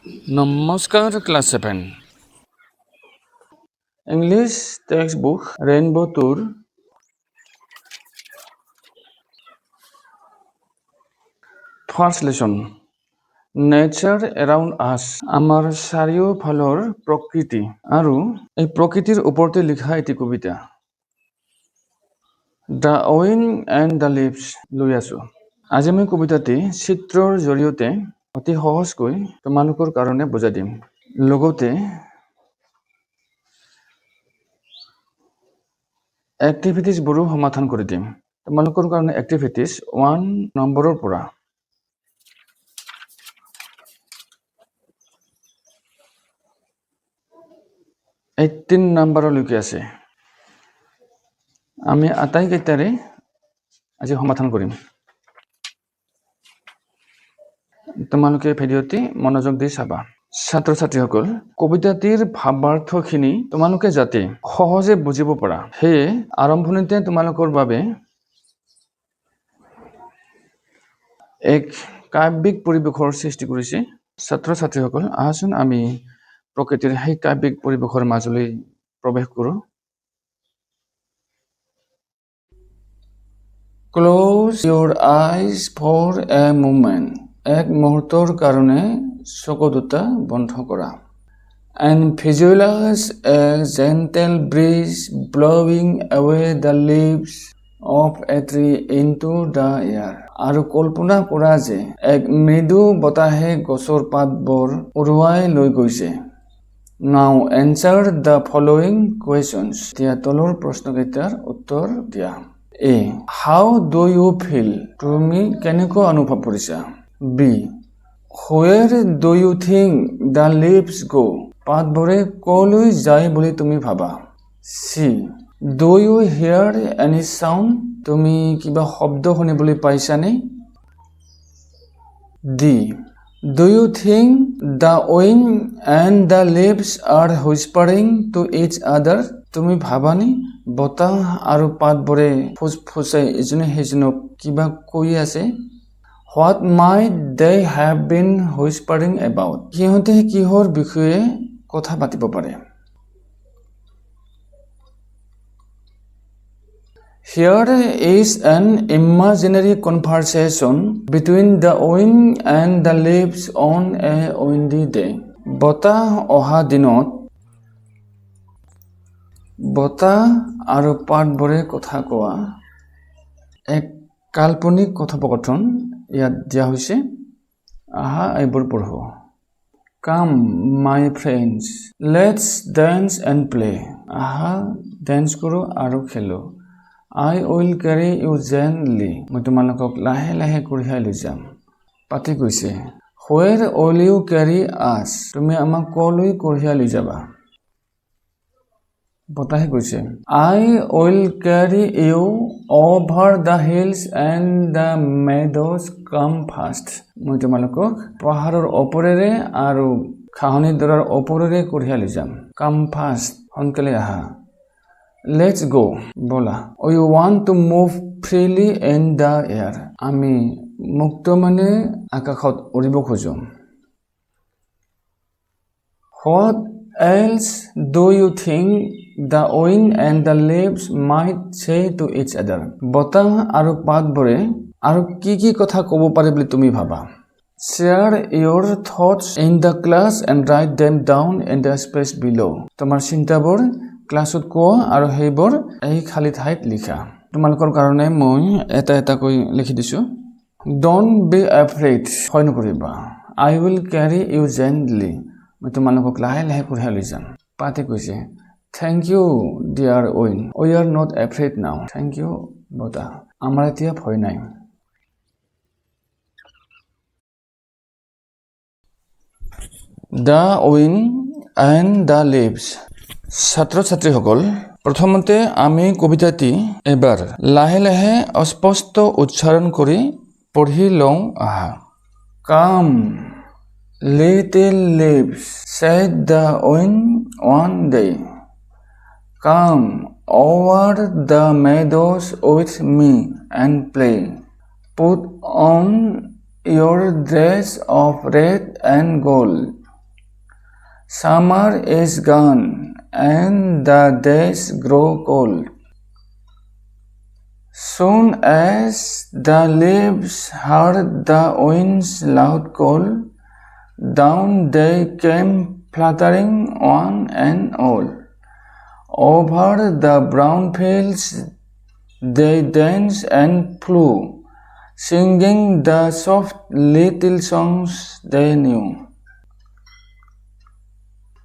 নমস্কাৰ class 7 English text book rainbow tour first lesson nature around আছ আমাৰ চাৰিওফালৰ প্ৰকৃতি আৰু এই প্ৰকৃতিৰ ওপৰতে লিখা এটি কবিতা the wind and the leaves লৈ আছোঁ। আজি মই কবিতাটি চিত্ৰৰ জৰিয়তে অতি সহজকৈ তোমালোকৰ কাৰণে বুজাই দিম। লগতে এক্টিভিটিজবোৰো সমাধান কৰি দিম। তোমালোকৰ কাৰণে এক্টিভিটিজ 1 নম্বৰৰ পৰা 18 নম্বৰলৈকে আছে। আমি আটাইকেইটাৰে আজি সমাধান কৰিম। তোমালোকে ভিডিঅ'টি মনোযোগ দি চাবা। ছাত্ৰ ছাত্ৰীসকল, কবিতাটিৰ ভাৱাৰ্থখিনি তোমালোকে যাতে সহজে বুজিব পাৰা সেয়ে আৰম্ভণিতে তোমালোকৰ বাবে এক কাব্যিক পৰিৱেশৰ সৃষ্টি কৰিছে। ছাত্ৰ ছাত্ৰীসকল, আহাচোন আমি প্ৰকৃতিৰ সেই কাব্যিক পৰিৱেশৰ মাজলৈ প্ৰৱেশ কৰোঁ। Close your eyes for a moment. এক মুহূৰ্তৰ কাৰণে চকু দুটা বন্ধ কৰা। And visualise a gentle breeze blowing away the leaves of a tree into the air. আৰু কল্পনা কৰা যে এক মৃদু বতাহে গছৰ পাতবোৰ উৰুৱাই লৈ গৈছে। নাও এনচাৰ দ্য ফলোৱিং কুৱেশ্যনছ। এতিয়া তলৰ প্ৰশ্নকেইটাৰ উত্তৰ দিয়া। A. How do you feel? তুমি কেনেকৈ অনুভৱ কৰিছা? B. Where do you think the leaves go? পাতবোৰে ক'লৈ যায় বুলি তুমি ভাবা? C. Do you hear any sound? তুমি কিবা শব্দ শুনিবলৈ পাইছানে? D. Do you think the wind and the leaves are whispering to each other? তুমি ভাবানে বতাহ আৰু পাতবোৰে ফুচফুচাই ইজনে সিজনক কিবা কৈ আছে? What might they have been whispering about? সিহঁতে কিহৰ বিষয়ে কথা পাতিব পাৰে? Here is an imaginary conversation between the wind and the leaves on a windy day. বতাহ অহা দিনত বতাহ আৰু পাতবোৰে কথা কোৱা এক কাল্পনিক কথোপকথন ইয়াত দিয়া হৈছে। আহা এইবোৰ পঢ়ো। Come my friends, let's dance and play. আহা ডেন্স কৰোঁ আৰু খেলোঁ। I will carry you gently. মই তোমালোকক লাহে লাহে কঢ়িয়াই লৈ যাম। পাতি কৈছে, Where will you carry us? তুমি আমাক ক'লৈ কঢ়িয়াই লৈ যাবা? বতাহে কৈছে, I will carry you over the hills and the meadows. Come fast. মই তোমালোকক পাহাৰৰ ওপৰেৰে আৰু ঘাঁহনি ডৰাৰ ওপৰেৰে কঢ়িয়াই লৈ যাম। Come fast. সোনকালে আহা। Let's go. ব'লা। We want to move freely in the air. আমি মুক্তমনে আকাশত উৰিব খোজো। What else do you think the wind and the leaves might say to each other? বতাহ আৰু পাতবোৰে আৰু কি কথা ক'ব পাৰে বুলি তুমি ভাবা? Share your thoughts in the class and write them down in the space below. তোমাৰ চিন্তাবোৰ ক্লাছত কোৱা আৰু সেইবোৰ এই খালী ঠাইত লিখা। তোমালোকৰ কাৰণে মই এটা এটাকৈ লিখি দিছোঁ। Don't be afraid. ভয় নকৰিবা। I will carry you gently. মই তোমালোকক লাহে লাহে কঢ়িয়াই লৈ যাম। পাতে কৈছে, Thank you, dear wind. We are not afraid now. Thank you, বতাহ। আমাৰ এতিয়া ভয় নাই। The wind and the leaves. ছাত্ৰ ছাত্ৰীসকল, প্ৰথমতে আমি কবিতাটি এবাৰ লাহে লাহে অস্পষ্ট উচ্চাৰণ কৰি পঢ়ি লওঁ আহা। Come, little leaves, said the wind one day. Come over the meadows with me and play. Put on your dress of red and gold. Summer is gone and the days grow cold. Soon as the leaves heard the wind's loud call, down they came fluttering one and all. Over the brown fields they danced and flew, singing the soft little songs they knew.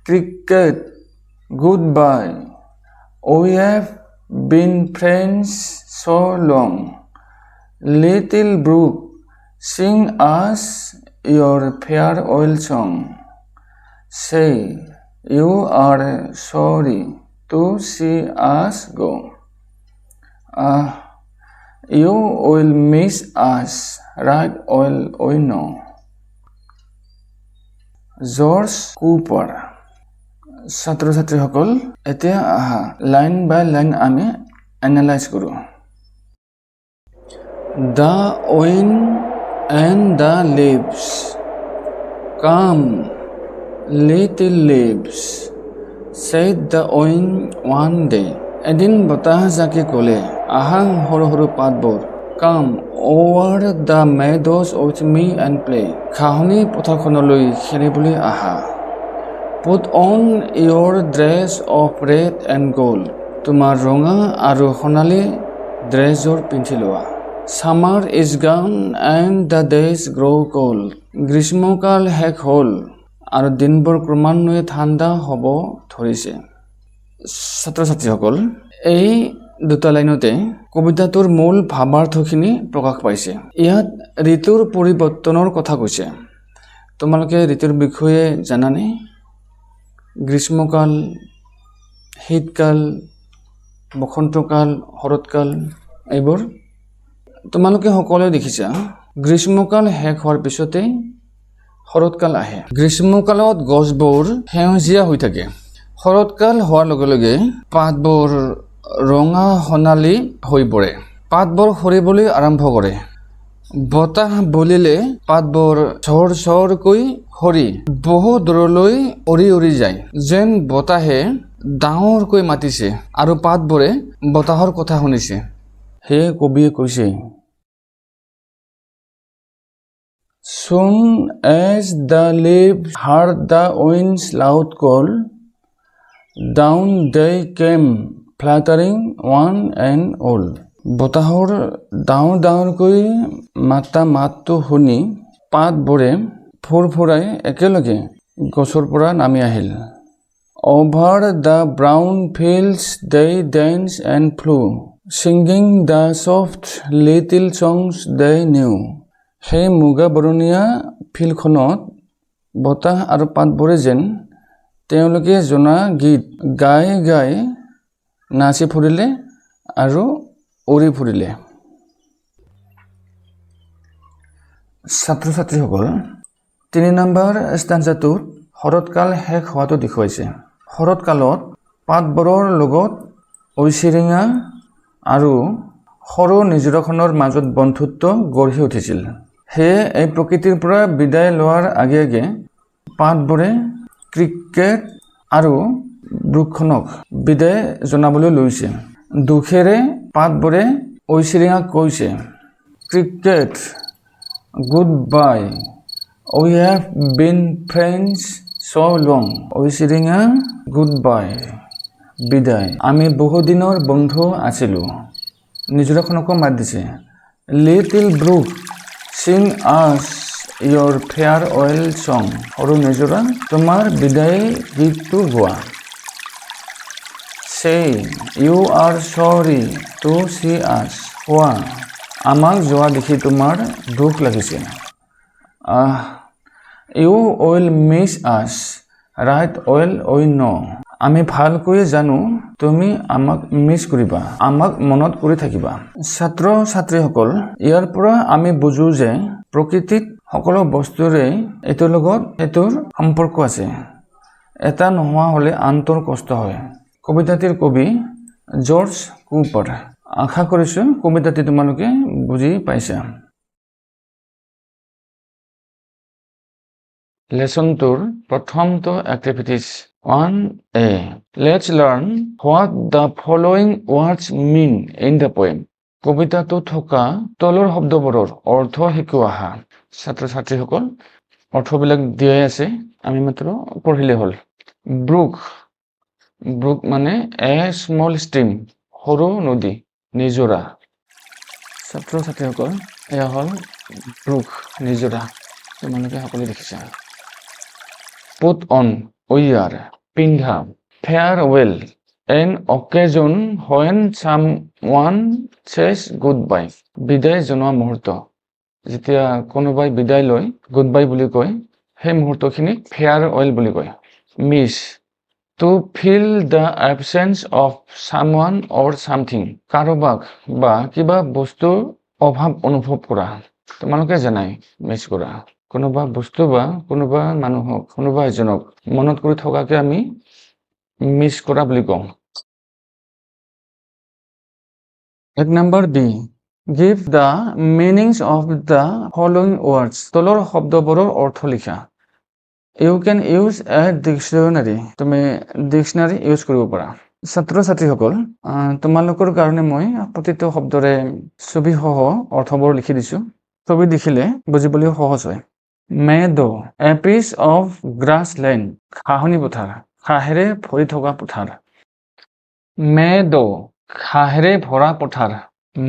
Cricket, goodbye. We have been friends so long. Little brook, sing us your farewell song. Say you are sorry to see us go. You will miss us, right? All we know. George Cooper. ছাত্ৰ ছাত্ৰীসকল এতিয়া আহা line বাই line আমি analyse কৰোঁ। The wind and the leaves. Come, little leaves, said the wind one day. এদিন বতাহ জাকে ক'লে, আহা সৰু সৰু পাতবোৰ। Come over the meadows with me and play. ঘাঁহনি পথাৰখনলৈ খেলিবলৈ আহা। Put on your dress of red and gold. তোমাৰ ৰঙা আৰু সোণালী ড্ৰেছযোৰ পিন্ধি লোৱা। Summer is gone and the days grow cold. গ্ৰীষ্মকাল শেষ হ'ল আৰু দিনবোৰ ক্ৰমান্বয়ে ঠাণ্ডা হ'ব ধৰিছে। ছাত্ৰ ছাত্ৰীসকল এই দুটা লাইনতে কবিতাটোৰ মূল ভাৱাৰ্থখিনি প্ৰকাশ পাইছে। ইয়াত ঋতুৰ পৰিৱৰ্তনৰ কথা কৈছে। তোমালোকে ঋতুৰ বিষয়ে জানানে? গ্ৰীষ্মকাল, শীতকাল, বসন্তকাল, শৰৎকাল এইবোৰ তোমালোকে সকলোৱে দেখিছা। গ্ৰীষ্মকাল শেষ হোৱাৰ পিছতেই শৰৎকাল আহে। গ্ৰীষ্মকালত গছবোৰ সেউজীয়া হৈ থাকে। শৰৎকাল হোৱাৰ লগে লগে পাতবোৰ ৰঙা সোণালী হৈ পৰে। পাতবোৰ সৰিবলৈ আৰম্ভ কৰে। বতাহ বলিলে পাতবোৰ চৰ চৰকৈ সৰি বহু দূৰলৈ উৰি উৰি যায়, যেন বতাহে ডাঙৰকৈ মাতিছে আৰু পাতবোৰে বতাহৰ কথা শুনিছে। সেয়ে কবিয়ে কৈছে, Soon as the leaves heard the wind's loud call, down they came fluttering one and all. বতাহৰ ডাঙৰ ডাঙৰকৈ মাতা মাতটো শুনি পাতবোৰে ফুৰফুৰাই একেলগে গছৰ পৰা নামি আহিল। Over the brown fields they danced and flew, singing the soft little songs they knew. সেই মুগা বৰণীয়া ফিল্ডখনত বতাহ আৰু পাতবোৰে যেন তেওঁলোকে জনা গীত গাই গাই নাচি ফুৰিলে আৰু উৰি ফুৰিলে। ছাত্ৰ ছাত্ৰীসকল ৩ নম্বৰ ষ্টাঞ্জাটোত শৰৎকাল শেষ হোৱাটো দেখুৱাইছে। শৰৎকালত পাতবোৰৰ লগত ঐচিৰিঙা আৰু সৰু নিজৰাখনৰ মাজত বন্ধুত্ব গঢ়ি উঠিছিল। সেয়ে এই প্ৰকৃতিৰ পৰা বিদায় লোৱাৰ আগে আগে পাতবোৰে ক্ৰিকেট আৰু বৃক্ষণক বিদায় জনাবলৈ লৈছে। দুখেৰে পাতবোৰে ঐচিৰিঙাক কৈছে, cricket, goodbye. We have been friends so long. ঐচিৰিঙা, goodbye, বিদায়। আমি বহুদিনৰ বন্ধু আছিলোঁ। নিজৰাখনকো মাত দিছে। Little brook, sing us your farewell song. সৰু নিজৰা, তোমাৰ বিদায় গীতটো গোৱা। Say you are sorry to see us. কোৱা, আমাক যোৱা দেখি তোমাৰ দুখ লাগিছে। You will miss us, right? Well, we know. আমি ভালকৈ জানো তুমি আমাক মিছ কৰিবা, আমাক মনত কৰি থাকিবা। ছাত্ৰ ছাত্ৰীসকল ইয়াৰ পৰা আমি বুজো যে প্ৰকৃতিত সকলো বস্তুৰে এটোৰ লগত এটোৰ সম্পৰ্ক আছে। এটা নোহোৱা হ'লে আনটোৰ কষ্ট হয়। কবিতাটিৰ কবি জৰ্জ কুপাৰ। আশা কৰিছোঁ কবিতাটি তোমালোকে বুজি পাইছা। লেসনটোৰ প্ৰথমটো activities 1A Let's learn what the following words mean in the poem. কবিতাটো থকা তলৰ শব্দবোৰৰ অৰ্থ শিকোৱা আহা ছাত্ৰ ছাত্ৰীসকল অৰ্থবিলাক দিয়াই আছে আমি মাত্ৰ পঢ়িলে হ'ল ব্ৰুক ব্ৰুক মানে এ স্মল ষ্ট্ৰীম সৰু নদী নিজৰা ছাত্ৰ ছাত্ৰীসকল এয়া হ'ল ব্ৰুক নিজৰা তোমালোকে সকলোৱে দেখিছা Put on, wear, পিন্ধা farewell, an occasion when someone says goodbye. বিদায় জনোৱা মুহূৰ্ত যেতিয়া কোনোবাই বিদায় লয় goodbye বুলি কয় সেই মুহূৰ্তখিনিক farewell বুলি কয় miss to feel the absence of someone or something কাৰোবাক বা কিবা বস্তুৰ অভাৱ অনুভৱ কৰা তোমালোকে জানাই মিছ কৰা কোনোবা বস্তু বা কোনোবা মানুহক কোনোবা এজনক মনত কৰি থকাকে আমি মিছ কৰা বুলি কওঁ এক নম্বৰ B give the meanings of the following words তলৰ শব্দবোৰৰ অৰ্থ লিখা you can use a dictionary তুমি ডিকচনাৰী ইউজ কৰিব পাৰা ছাত্ৰ ছাত্ৰীসকল তোমালোকৰ কাৰণে মই প্ৰতিটো শব্দৰে ছবি সহ অৰ্থবোৰ লিখি দিছো ছবি দেখিলে বুজিবলৈ সহজ হয় meadow a piece of grassland ঘাঁহনি পথাৰ ঘাঁহেৰে ভৰি থকা পথাৰ meadow ঘাঁহেৰে ভৰা পথাৰ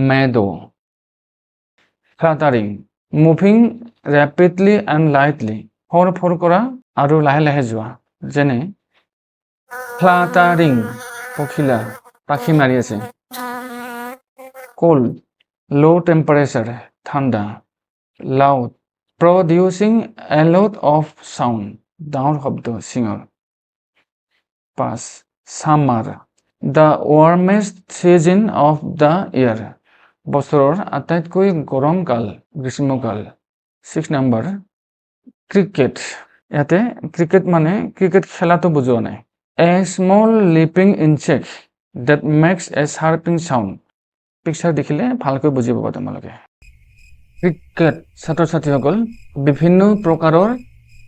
meadow fluttering moving rapidly and lightly ফৰ ফৰ কৰা আৰু লাহে লাহে যোৱা যেনে fluttering পখিলা পাখি মাৰি আছে cold low temperature ঠাণ্ডা loud producing a lot of sound ডাঙৰ শব্দ singer pass summer the warmest season of the year বছৰৰ আটাইতকৈ গৰম কাল গ্ৰীষ্মকাল 6 নম্বৰ ক্ৰিকেট ইয়াতে ক্ৰিকেট মানে ক্ৰিকেট খেলাটো বুজোৱা নাই a small leaping insect that makes a chirping sound picture দেখিলে ভালকৈ বুজি পাবা তোমালোকে ক্ৰিকেট ছাত্ৰ ছাত্ৰীসকল বিভিন্ন প্ৰকাৰৰ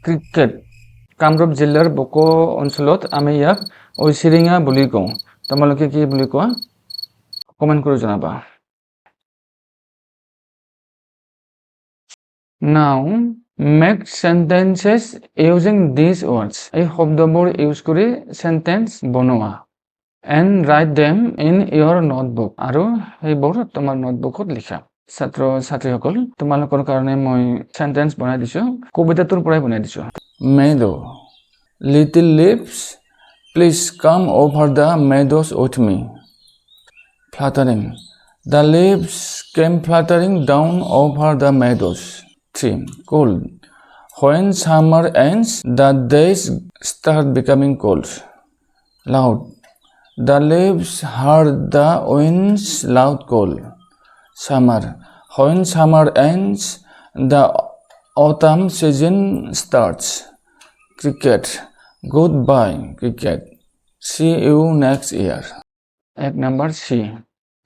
ক্ৰিকেট কামৰূপ জিলাৰ বকো অঞ্চলত আমি ইয়াক ঐচিৰিঙা বুলি কওঁ তোমালোকে কি বুলি কোৱা কমেন্ট কৰি জনাবা now make sentences using these words এই শব্দবোৰ ইউজ কৰি সেন্টেন্স বনোৱা and write them in your notebook আৰু সেইবোৰ তোমাৰ নোটবুকত লিখা ছাত্ৰ ছাত্ৰীসকল তোমালোকৰ কাৰণে মই সেন্টেন্স বনাই দিছো কবিতাটোৰ পৰাই বনাই দিছো meadow little leaves please come over the meadows with me fluttering the leaves came fluttering down over the meadows 3 cold when summer ends the days start becoming cold loud the leaves heard the winds loud call summer when summer ends the autumn season starts cricket goodbye cricket see you next year at number C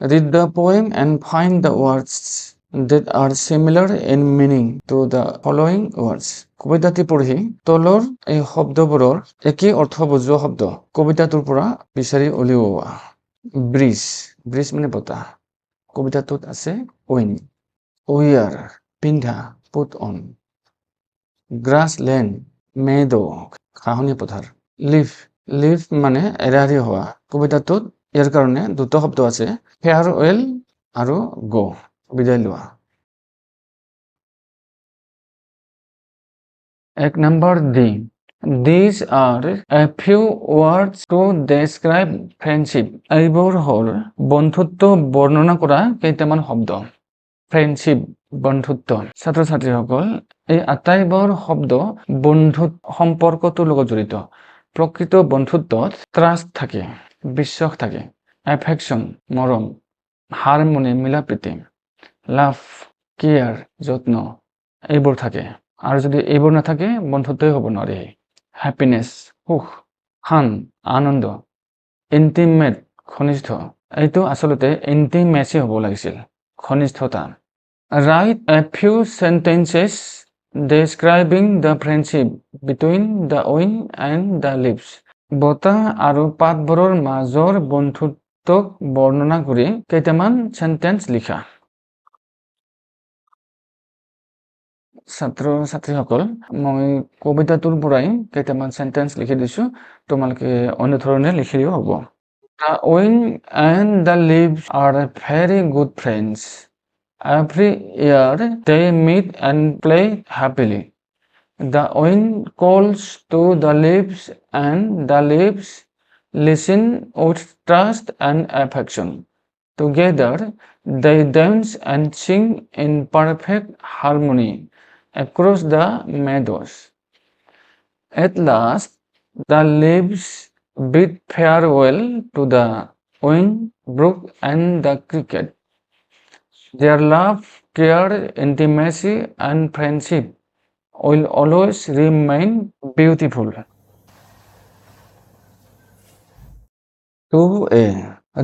read the poem and find the words that are similar in meaning to the following words কবিতাটি পঢ়ি তলৰ এই শব্দবোৰৰ একেই অৰ্থ বুজোৱা শব্দ কবিতাটোৰ পৰা বিচাৰি উলিওৱা ব্ৰিজ ব্ৰিজ মানে বতাহ কবিতাটোত আছে উইন wear পিন্ধা put on grassland meadow ঘাঁহনি পথাৰ leaf মানে এৰাৰি হোৱা কবিতাটোত ইয়াৰ কাৰণে দুটা শব্দ আছে farewell আৰু go বিদায় লোৱা এক number D these are a few words to describe friendship এইবোৰ হ'ল বন্ধুত্ব বৰ্ণনা কৰা কেইটামান শব্দ friendship বন্ধুত্ব ছাত্ৰ ছাত্ৰীসকল এই আটাইবোৰ শব্দ বন্ধুত্ব সম্পৰ্কটোৰ লগত জড়িত প্ৰকৃত বন্ধুত্বত ট্ৰাষ্ট থাকে বিশ্বাস থাকে affection মৰম harmony মিলাপ্ৰীতি love care যত্ন এইবোৰ থাকে আৰু যদি এইবোৰ নাথাকে বন্ধুত্বই হ'ব নোৱাৰে happiness সুখ fun আনন্দ intimate ঘনিষ্ঠ এইটো আসলতে intimacy হ'ব লাগিছিল ঘনিষ্ঠতা write a few sentences describing the friendship between the wind and the leaves. বতাহ আৰু পাতবোৰৰ মাজৰ বন্ধুত্বক বৰ্ণনা কৰি কেইটামান সেন্টেন্স লিখা। ছাত্ৰ ছাত্ৰীসকল, মই কবিতাটোৰ পৰাই কেইটামান সেন্টেন্স লিখি দিছো, তোমালোকে অনুধৰণে লিখিলেও হ'ব। The wind and the leaves are very good friends. Every year they meet and play happily. The wind calls to the leaves and the leaves listen with trust and affection. Together they dance and sing in perfect harmony across the meadows. At last the leaves bid farewell to the wind, brook and the cricket. Their love, care, intimacy and friendship will always remain beautiful. 2a.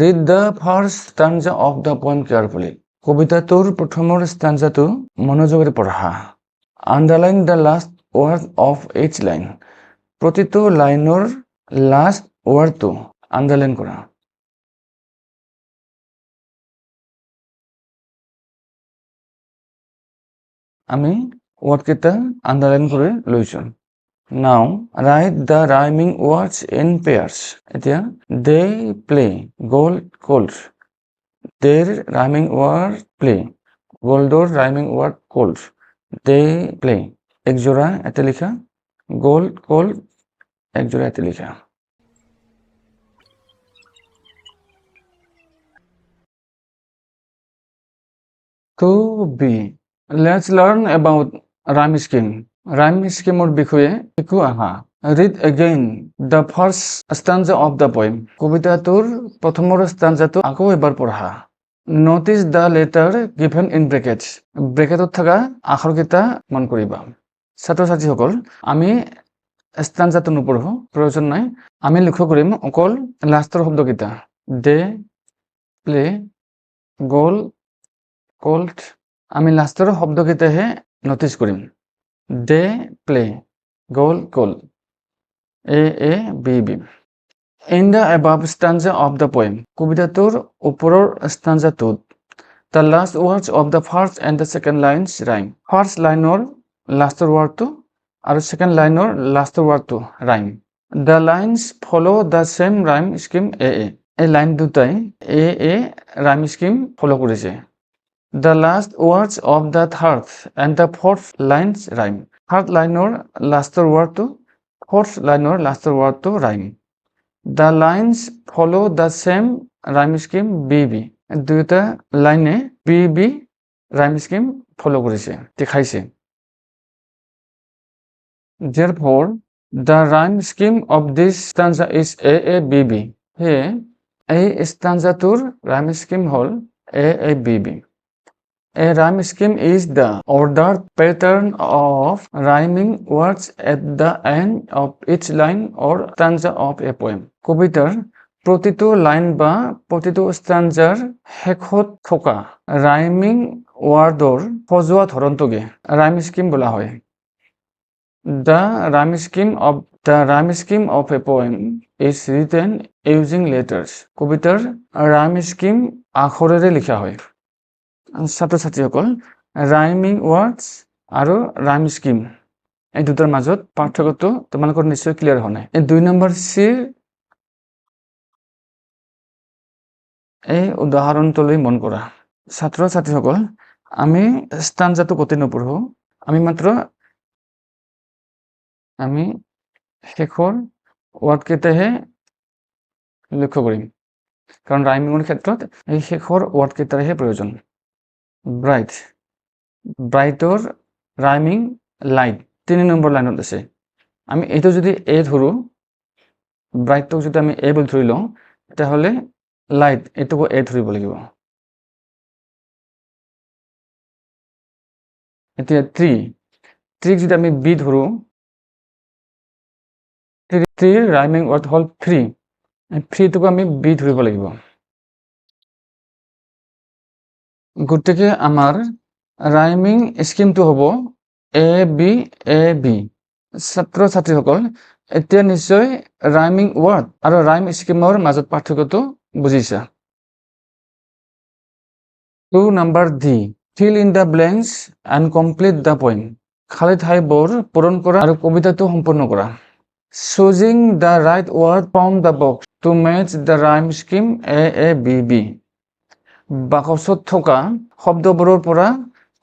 Read the first stanza of the poem carefully. কবিতাটোৰ প্ৰথমৰ stanzaটো মনোযোগেৰে পঢ়া। Underline the last word of each line. প্ৰতিটো লাইনৰ last ৱৰ্ডটো underline কৰা। আমি ৱৰ্ডকেইটা underline কৰি লৈছো। Now write the rhyming words in pairs. এতিয়া they play, gold, cold. Their rhyming word play. Goldৰ rhyming word cold. They play. এক জোড়া এতে লিখা, gold, cold, এক জোড়া এতে লিখা। To be. Let's learn about rhyme scheme. Rhyme schemeৰ বিষয়ে শিকো আহা। Read again the first stanza of the poem. কবিতাটোৰ প্ৰথমৰ stanzaটো আকৌ এবাৰ পঢ়া। Notice the letter given in brackets. ব্ৰেকেটত থকা আখৰকেইটা মন কৰিবা। ছাত্ৰ ছাত্ৰীসকল, আমি stanzaটো নপঢ়ো, প্ৰয়োজন নাই। আমি লক্ষ্য কৰিম অকল লাষ্টৰ শব্দকেইটা। They play, gold, cold. আমি লাষ্টৰ শব্দকেইটাহে নটিচ কৰিম। They play, gold, cold. A, B, B. In the above stanza of the poem, কবিতাটোৰ ওপৰৰ stanzaটোত the last words of the first and the second lines rhyme. First লাইনৰ লাষ্টৰ ৱৰ্ডটো আৰু second লাইনৰ লাষ্টৰ ৱৰ্ডটো rhyme. The lines follow the same rhyme scheme AA. এই line দুটাই AA rhyme scheme follow কৰিছে। The last words of the third and the fourth lines rhyme. Third লাইনৰ লাষ্টৰ ৱৰ্ডটো, fourth লাইনৰ লাষ্টৰ ৱৰ্ডটো rhyme. The lines follow the same rhyme scheme BB. দুয়োটা লাইনে BB rhyme scheme follow কৰিছে, দেখাইছে। Therefore, the rhyme scheme of this stanza is AABB. সেয়ে এই stanzaটোৰ rhyme scheme হ'ল AABB. A rhyme scheme is the ordered pattern of rhyming words at the end of each line or stanza of a poem. কবিতাৰ প্ৰতিটো line বা প্ৰতিটো stanzaৰ শেষত থকা rhyming wordৰ সজোৱা ধৰণটোকে rhyme scheme বোলা হয়। The rhyme scheme of a poem is written using letters. কবিতাৰ rhyme scheme আখৰেৰে লিখা হয়। ছাত্ৰ ছাত্ৰীসকল, ৰাইমিং ৱৰ্ডছ আৰু ৰাইম স্কিম এই দুটাৰ মাজত পাৰ্থক্যটো তোমালোকৰ নিশ্চয় ক্লিয়াৰ হোৱা নাই। এই 2 নম্বৰ চিৰ এই উদাহৰণটোলৈ মন কৰা। ছাত্ৰ ছাত্ৰীসকল, আমি ষ্টাঞ্জাটো গোটেই নপঢ়ো, আমি মাত্ৰ শেষৰ ৱৰ্ডকেইটাহে লক্ষ্য কৰিম, কাৰণ ৰাইমিঙৰ ক্ষেত্ৰত এই শেষৰ ৱৰ্ডকেইটাৰহে প্ৰয়োজন। ব্ৰাইট, ব্ৰাইটৰ ৰাইমিং লাইট 3 নম্বৰ লাইনত আছে। আমি এইটো যদি এ ধৰো, ব্ৰাইটটোক যদি আমি এ বুলি ধৰি লওঁ, তেতিয়াহ'লে লাইট এইটোকো এ ধৰিব লাগিব। এতিয়া ট্ৰিক যদি আমি বি ধৰো, ট্ৰিৰ ৰাইমিং ৱৰ্ড হ'ল ফ্ৰী, ফ্ৰীটোকো আমি বি ধৰিব লাগিব। গতিকে আমাৰ ৰাইমিং স্কিমটো হ'ব এ বি ছাত্ৰ ছাত্ৰীসকল এতিয়া নিশ্চয় ৰাইমিং ৱৰ্ড আৰু ৰাইম স্কিমৰ মাজত পাৰ্থক্যটো বুজিছা। 2 number D, fill in the blanks and complete the poem. খালী ঠাইবোৰ পূৰণ কৰা আৰু কবিতাটো সম্পূৰ্ণ কৰা। choosing the right word from the box to match the rhyme scheme A, B, B. বাকচত থকা শব্দবোৰৰ পৰা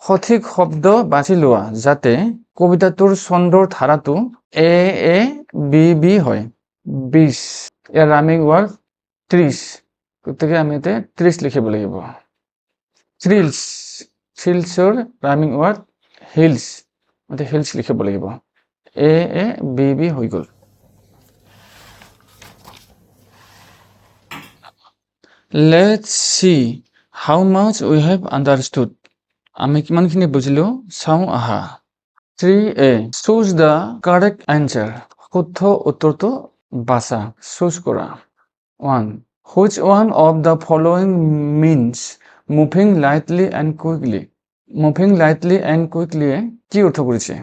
সঠিক শব্দ বাছি লোৱা যাতে কবিতাটোৰ ছন্দৰ ধাৰাটো A, B হয়। 20, ইয়াৰ ৰাইমিং ৱৰ্ড 30, গতিকে আমি ইয়াতে 30 লিখিব লাগিব। থ্ৰিলছৰ ৰাইমিং ৱৰ্ড হিলছ, ইয়াতে হিলছ লিখিব লাগিব। A, B হৈ গ'ল। Let's see how much we have understood. আমি কিমানখিনি বুজিলো চাওঁ আহা। 3A, choose the correct answer. শুদ্ধ উত্তৰটো বাছা, choose কৰা। 1. Which one of the following means moving lightly and quickly? Moving lightly and quickly কি অৰ্থ কৰিছে?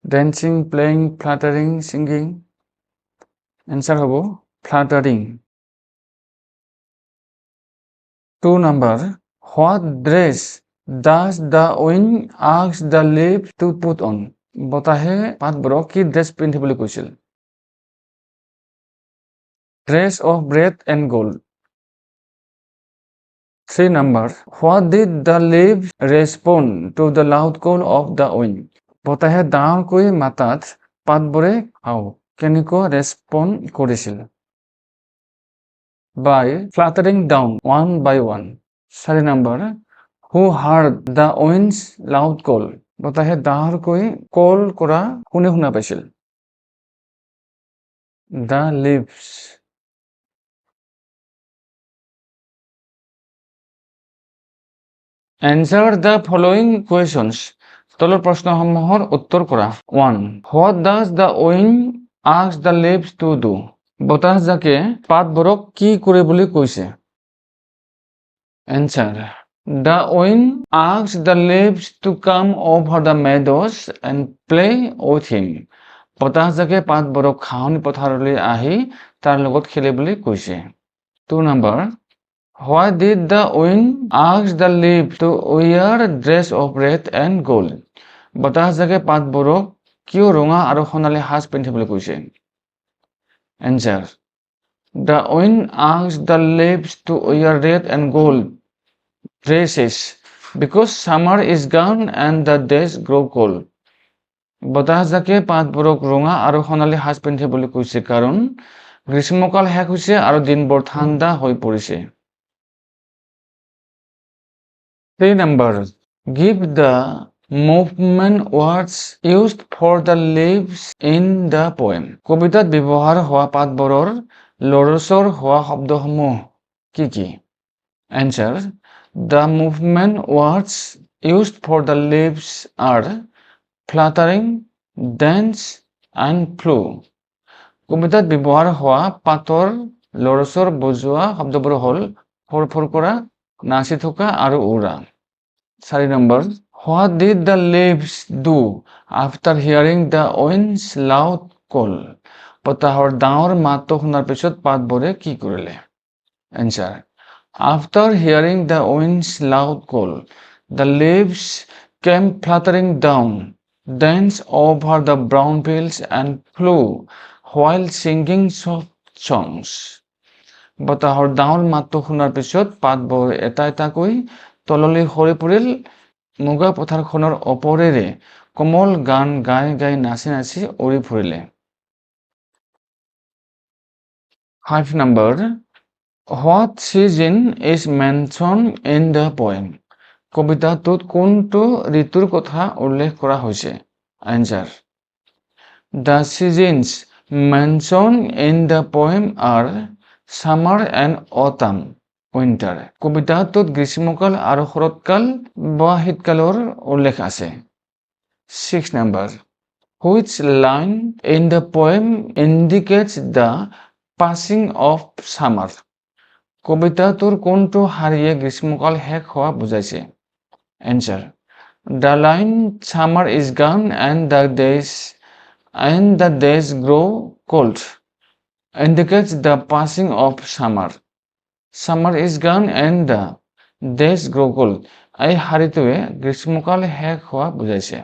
Dancing, playing, fluttering, singing? Answer হ'ব fluttering. 2 number, what dress does the wind ask the leaves to put on? বতাহে পাতবোৰক কি dress পিন্ধিবলৈ কৈছিল? Dress of red and gold. 3 number, what did the leaves respond to the loud call of the wind? বতাহে ডাঙৰকৈ মাতাত পাতবোৰে কেনেকৈ ৰেছপন্ড কৰিছিল? By fluttering down one by one. 4 number, who heard the wind's loud call? বতাহে ডাঙৰকৈ কল কৰা কোনে শুনা পাইছিল? The leaves. Answer the following questions. তলৰ প্ৰশ্নসমূহৰ উত্তৰ কৰা। 1. What does the wind ask the leaves to do? বতাহজাকে পাতবোৰক কি কৰিবলৈ কৈছে? Answer. The wind asks the leaves to come over the meadows and play with him. বতাহজাকে পাতবোৰক ঘাঁহনি পথাৰলৈ আহি তাৰ লগত খেলিবলৈ কৈছে। 2 number, why did the wind ask the leaves to wear a dress of red and gold? বতাহজাকে পাতবোৰক কিয় ৰঙা আৰু সোণালী সাজ পিন্ধিবলৈ কৈছে? Answer. The wind asked the leaves to wear red and gold dresses because summer is gone and the days grow cold. বতাহজাকে পাতবোৰক ৰঙা আৰু সোণালী সাজ পিন্ধিবলৈ কৈছে কাৰণ গ্ৰীষ্মকাল শেষ হৈছে আৰু দিনবোৰ ঠাণ্ডা হৈ পৰিছে। 3 number, give the movement words used for the leaves in the poem. কবিতাত ব্যৱহাৰ হোৱা পাতবোৰৰ লৰচৰ হোৱা শব্দসমূহ কি কি? Answer. The movement words used for the leaves are fluttering, dance, and flew. কবিতাত ব্যৱহাৰ হোৱা পাতৰ লৰচৰ বজোৱা শব্দবোৰ হ'ল ফৰফৰ কৰা, নাচি থকা আৰু উৰা। 4 number, what did the leaves do after hearing the wind's loud call? বতাহৰ ডাঙৰ মাতটো শুনাৰ পিছত পাতবোৰে কি কৰিলে? Answer. After hearing the wind's loud call, the leaves came fluttering down, danced over the brown fields and flew while singing soft songs. বতাহৰ ডাঙৰ মাতটো শুনাৰ পিছত পাতবোৰ এটা এটাকৈ তললৈ সৰি পৰিল, মুগা পথাৰখনৰ ওপৰেৰে কোমল গান গাই গাই নাচি নাচি উৰি ফুৰিলে। 5 number, what season is mentioned in the poem? কবিতাটোত কোনটো ঋতুৰ কথা উল্লেখ কৰা হৈছে? Answer. The seasons mentioned in the poem are summer and autumn, winter. কবিতাটোত গ্ৰীষ্মকাল আৰু শৰৎকাল বা শীতকালৰ উল্লেখ আছে। 6 number, which line in the poem indicates the passing of summer? কবিতাটোৰ কোনটো শাৰীয়ে গ্ৰীষ্মকাল শেষ হোৱা বুজাইছে? Answer. The line summer is gone and the days grow cold indicates the passing of summer. Summer is gone and the days grow cold. এই শাৰীটোৱে গ্ৰীষ্মকাল শেষ হোৱা বুজাইছে।